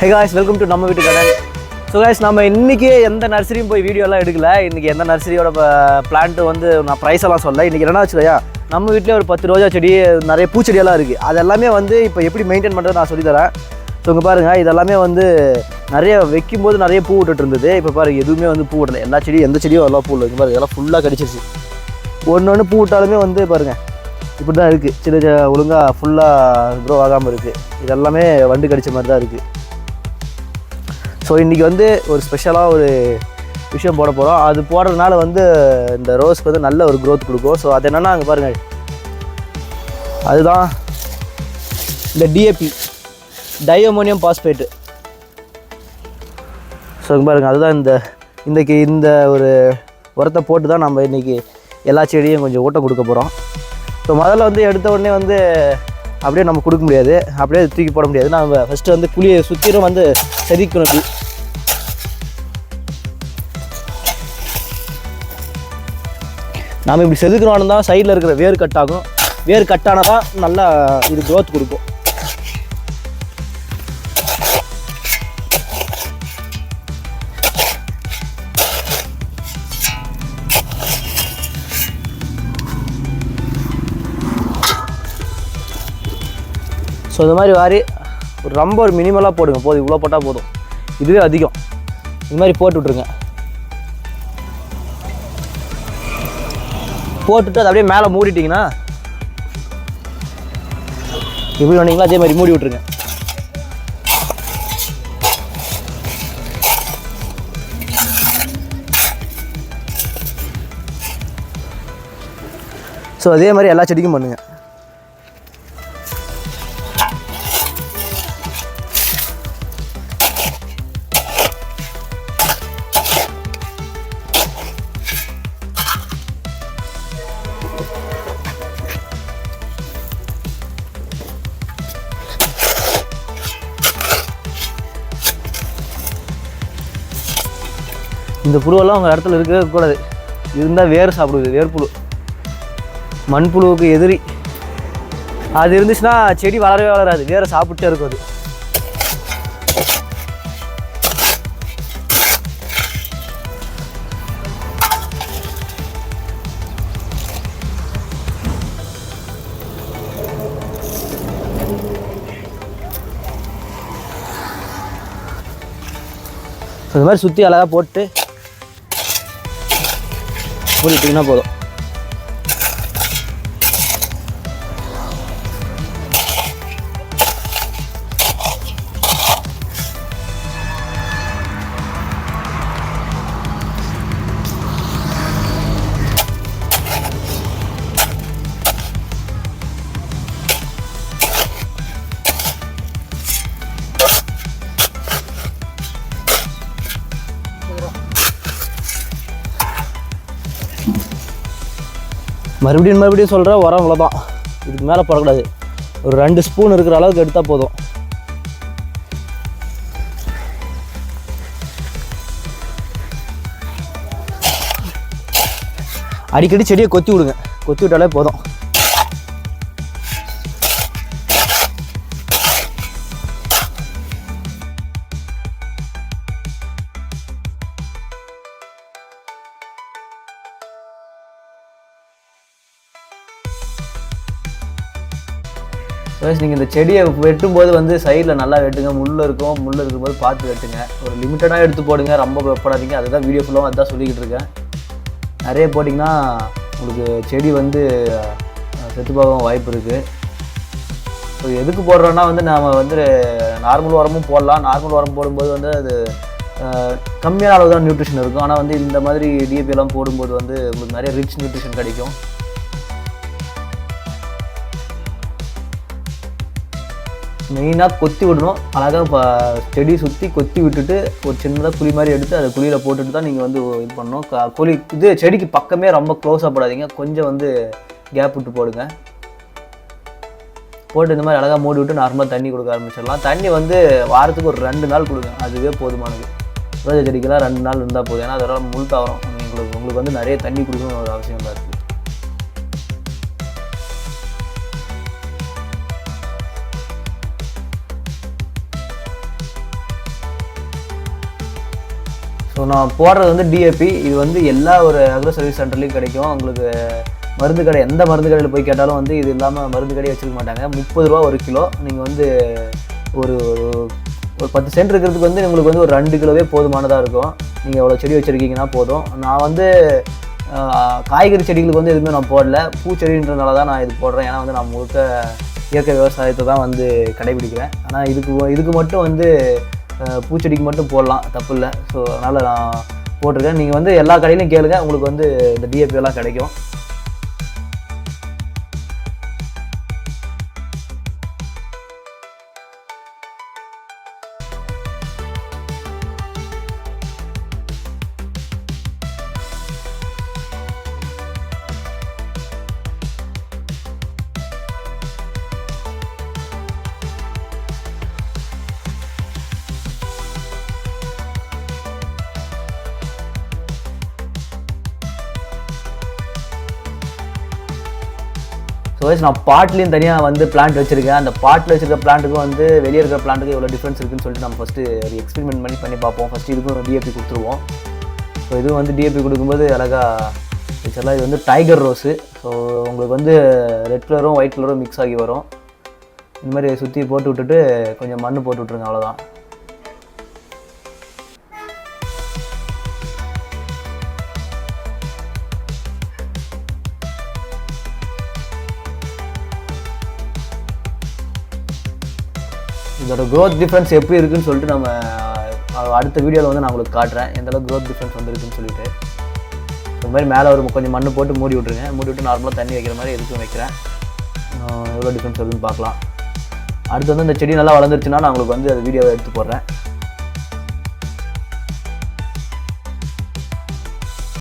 Hey guys, welcome to நம்ம வீட்டு garden. So guys, நம்ம இன்றைக்கி எந்த நர்சரியும் போய் வீடியோலாம் எடுக்கல. இன்றைக்கி எந்த நர்சரியோட பிளான்ட்டு வந்து நான் ப்ரைஸ் எல்லாம் சொல்ல. இன்றைக்கி என்ன வச்சுலையா, நம்ம வீட்டிலே ஒரு 10 ரோஜா செடி, நிறைய பூச்செடியெல்லாம் இருக்குது. அது எல்லாமே வந்து இப்போ எப்படி மெயின்டைன் பண்ணுறது நான் சொல்லித்தரேன். ஸோ இங்கே பாருங்கள், இதெல்லாமே வந்து நிறைய வைக்கும்போது நிறைய பூ விட்டுட்டு இருந்தது. இப்போ பாருங்கள், எதுவுமே வந்து பூ விடலை. எல்லா செடியும் எந்த செடியும் எல்லாம் பூ இல்லை. இங்கே பாருங்கள், எல்லாம் ஃபுல்லாக கடிச்சிருச்சு. ஒன்று பூ விட்டாலுமே வந்து பாருங்கள் இப்படி தான் இருக்குது. சின்ன ஒழுங்காக ஃபுல்லாக க்ரோ ஆகாமல் இருக்குது. இதெல்லாமே வண்டு கடித்த மாதிரி தான் இருக்குது. ஸோ இன்றைக்கி வந்து ஒரு ஸ்பெஷலாக ஒரு விஷயம் போட போகிறோம். அது போடுறதுனால வந்து இந்த ரோஸ்க்கு வந்து நல்ல ஒரு க்ரோத் கொடுக்கும். ஸோ அது என்னென்னா அங்கே பாருங்கள், அதுதான் இந்த டிஏபி, டைஅமோனியம் பாஸ்பேட்டு. ஸோ இங்கே பாருங்கள், அதுதான் இந்த ஒரு உரத்தை போட்டு தான் நம்ம இன்றைக்கி எல்லா செடியும் கொஞ்சம் ஊட்ட கொடுக்க போகிறோம். ஸோ முதல்ல வந்து எடுத்த உடனே வந்து அப்படியே நம்ம கொடுக்க முடியாது, அப்படியே தூக்கி போட முடியாது. நம்ம ஃபஸ்ட்டு வந்து குழியை சுற்றிலும் வந்து செதுக்கணும். இப்படி நாம் இப்படி செதுக்கணும்னு தான் சைடில் இருக்கிற வேர் கட் ஆகும். வேர் கட்டானால் தான் நல்லா இது க்ரோத் கொடுக்கும். ஸோ இந்த மாதிரி வாரி ரொம்ப ஒரு மினிமலாக போடுங்க. போதும், இவ்வளோ போட்டால் போதும். இதுவே அதிகம். இது மாதிரி போட்டு விட்ருங்க. போட்டுட்டு அதை அப்படியே மேலே மூடிட்டிங்கன்னா, எப்படி வேணுங்களா அதே மாதிரி மூடி விட்ருங்க. ஸோ அதே மாதிரி எல்லா செடிக்கும் பண்ணுங்கள். இந்த புழுவெல்லாம் உங்கள் இடத்துல இருக்கக்கூடாது. இருந்தால் வேர் சாப்பிடுது. வேர்ப்புழு மண்புழுவுக்கு எதிரி. அது இருந்துச்சுன்னா செடி வளரவே வளராது, வேரை சாப்பிட்டே இருக்கும் அது. இந்த மாதிரி சுற்றி அழகாக போட்டு மூடிட்டிங்கன்னா போதும். மறுபடியும் சொல்கிறேன், உரம் இவ்வளோதான். இதுக்கு மேலே போடக்கூடாது. ஒரு 2 ஸ்பூன் இருக்கிற அளவுக்கு எடுத்தால் போதும். அடிக்கடி செடியை கொத்தி விடுங்க. கொத்தி விட்டாலே போதும். நீங்கள் இந்த செடியை வெட்டும்போது வந்து சைடில் நல்லா வெட்டுங்க. முள் இருக்கும்போது பார்த்து வெட்டுங்க. ஒரு லிமிட்டடாக எடுத்து போடுங்க, ரொம்ப வெப்படாதீங்க. அதுதான் வீடியோ ஃபுல்லாக அதுதான் சொல்லிக்கிட்டு இருக்கேன். நிறைய போட்டிங்கன்னா உங்களுக்கு செடி வந்து செத்து போக வாய்ப்பு இருக்குது. ஸோ எதுக்கு போடுறோன்னா வந்து நாம் வந்து நார்மல் உரமும் போடலாம். நார்மல் உரம் போடும்போது வந்து அது கம்மியான அளவு தான் நியூட்ரிஷன் இருக்கும். ஆனால் வந்து இந்த மாதிரி டிஏபி எல்லாம் போடும்போது வந்து உங்களுக்கு நிறைய ரிச் நியூட்ரிஷன் கிடைக்கும். மெயினாக கொத்தி விடணும். அழகாக செடி சுற்றி கொத்தி விட்டுட்டு ஒரு சின்னதாக குழி மாதிரி எடுத்து அதை குழியில் போட்டுட்டு தான் நீங்கள் வந்து இது பண்ணணும். குழி இது செடிக்கு பக்கமே ரொம்ப க்ளோஸாக போடாதீங்க. கொஞ்சம் வந்து கேப் விட்டு போடுங்க. போட்டு இந்த மாதிரி அழகாக மூடி விட்டு நார்மலாக தண்ணி கொடுக்க ஆரம்பிச்சிடலாம். தண்ணி வந்து வாரத்துக்கு ஒரு 2 நாள் கொடுங்க. அதுவே போதுமானது. ரோஜா செடிக்கெல்லாம் 2 நாள் இருந்தால் போதும். ஏன்னா அதெல்லாம் முள் தாவரம். உங்களுக்கு வந்து நிறைய தண்ணி கொடுக்கணும்னு ஒரு அவசியம் தான் இருக்குது. ஸோ நான் போடுறது வந்து டிஏபி. இது வந்து எல்லா ஒரு அக்ரோ சர்வீஸ் சென்டர்லேயும் கிடைக்கும். உங்களுக்கு மருந்து கடை, எந்த மருந்து கடையில் போய் கேட்டாலும் வந்து இது இல்லாமல் மருந்து கடையை வச்சுருக்க மாட்டாங்க. 30 ரூபா 1 கிலோ. நீங்கள் வந்து ஒரு 10 சென்ட் இருக்கிறதுக்கு வந்து உங்களுக்கு வந்து ஒரு 2 கிலோவே போதுமானதாக இருக்கும். நீங்கள் எவ்வளோ செடி வச்சுருக்கீங்கன்னா போதும். நான் வந்து காய்கறி செடிகளுக்கு வந்து எதுவுமே நான் போடல. பூச்செடின்றதுனால தான் நான் இது போடுறேன். ஏன்னா வந்து நான் முழுக்க இயற்கை விவசாயத்தை தான் வந்து கடைபிடிக்கிறேன். ஆனால் இதுக்கு மட்டும் வந்து பூச்செடிக்கு மட்டும் போடலாம், தப்பு இல்லை. ஸோ அதனால் நான் போட்டிருக்கேன். நீங்கள் வந்து எல்லா கடையிலையும் கேளுங்க, உங்களுக்கு வந்து இந்த டிஏபி எல்லாம் கிடைக்கும். ஸோ நான் பாட்லேயும் தனியாக வந்து பிளான்ட் வச்சுருக்கேன். அந்த பாட்டில் வச்சுருக்க பிளான்ட்டுக்கும் வந்து வெளியே இருக்கிற பிளான்ட்டுக்கும் எவ்வளோ டிஃப்ரென்ஸ் இருக்குன்னு சொல்லிட்டு நம்ம ஃபஸ்ட்டு ஒரு எக்ஸ்பெரிமெண்ட் பண்ணி பார்ப்போம். ஃபஸ்ட்டு இதுக்கும் ஒரு டிஏபி கொடுத்துருவோம். ஸோ இதுவும் வந்து டிஏபி கொடுக்கும்போது அழகாக வச்சிடலாம். இது வந்து டைகர் ரோஸு. ஸோ உங்களுக்கு வந்து ரெட் கலரும் ஒயிட் கலரும் மிக்ஸ் ஆகி வரும். இந்த மாதிரி சுற்றி போட்டு விட்டுட்டு கொஞ்சம் மண் போட்டு விட்ருங்க, அவ்வளோதான். இதோட க்ரோத் டிஃப்ரென்ஸ் எப்படி இருக்குன்னு சொல்லிட்டு நம்ம அடுத்த வீடியோவில் வந்து நான் உங்களுக்கு காட்டுறேன், எந்தளவுக்கு க்ரோத் டிஃப்ரென்ஸ் வந்துருக்குன்னு சொல்லிட்டு. இந்த மாதிரி மேலே ஒரு கொஞ்சம் மண் போட்டு மூடி விட்ருங்க. மூடி விட்டு நார்மலாக தண்ணி வைக்கிற மாதிரி எதுக்கும் வைக்கிறேன். எவ்வளோ டிஃப்ரென்ஸ் வருதுன்னு பார்க்கலாம். அடுத்து வந்து இந்த செடி நல்லா வளர்ந்துருச்சுன்னா நான் உங்களுக்கு வந்து அது வீடியோவை எடுத்து போடுறேன்.